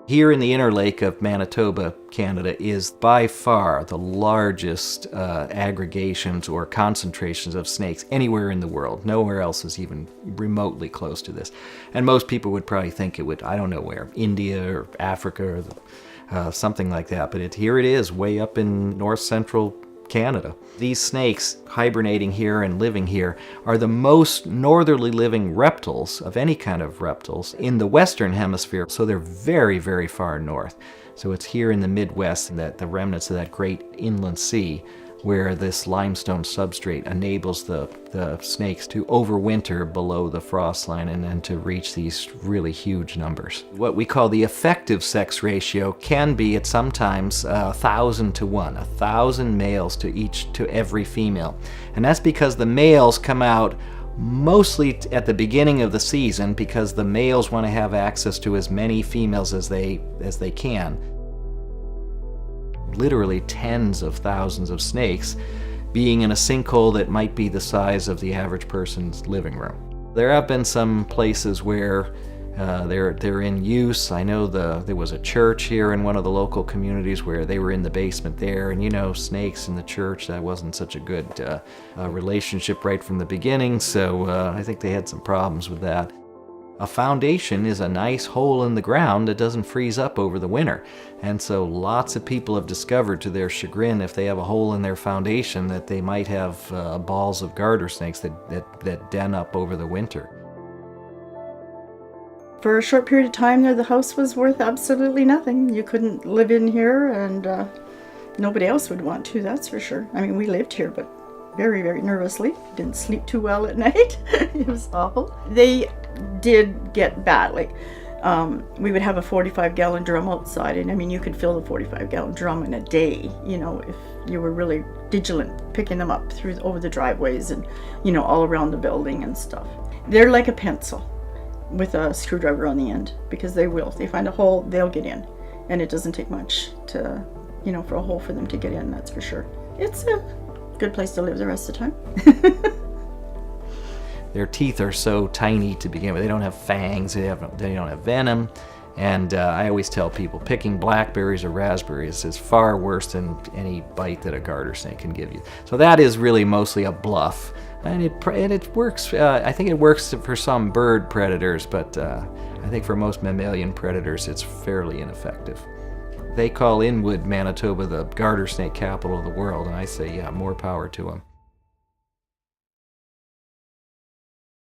Here in the inner lake of Manitoba, Canada, is by far the largest aggregations or concentrations of snakes anywhere in the world. Nowhere else is even remotely close to this. And most people would probably think it would, I don't know where, India or Africa or something like that. But here it is, way up in north central Canada. These snakes hibernating here and living here are the most northerly living reptiles of any kind of reptiles in the Western Hemisphere, so they're very, very far north. So it's here in the Midwest that the remnants of that great inland sea where this limestone substrate enables the snakes to overwinter below the frost line and then to reach these really huge numbers. What we call the effective sex ratio can be at sometimes 1,000 to 1, 1,000 males to every female. And that's because the males come out mostly at the beginning of the season because the males want to have access to as many females as they can. Literally tens of thousands of snakes being in a sinkhole that might be the size of the average person's living room. There have been some places where they're in use. I know there was a church here in one of the local communities where they were in the basement there, and you know, snakes in the church, that wasn't such a good relationship right from the beginning, so I think they had some problems with that. A foundation is a nice hole in the ground that doesn't freeze up over the winter. And so lots of people have discovered, to their chagrin, if they have a hole in their foundation, that they might have balls of garter snakes that den up over the winter. For a short period of time there, the house was worth absolutely nothing. You couldn't live in here, and nobody else would want to, that's for sure. I mean, we lived here, but very, very nervously. Didn't sleep too well at night. It was awful. They did get bad. Like, we would have a 45-gallon drum outside, and I mean, you could fill the 45-gallon drum in a day, you know, if you were really vigilant, picking them up over the driveways and, you know, all around the building and stuff. They're like a pencil with a screwdriver on the end, because they will. If they find a hole, they'll get in, and it doesn't take much to, you know, for a hole for them to get in, that's for sure. It's a good place to live the rest of the time. Their teeth are so tiny to begin with. They don't have fangs, they don't have venom. And I always tell people, picking blackberries or raspberries is far worse than any bite that a garter snake can give you. So that is really mostly a bluff. And it works, I think it works for some bird predators, but I think for most mammalian predators it's fairly ineffective. They call Inwood, Manitoba, the garter snake capital of the world, and I say, yeah, more power to them.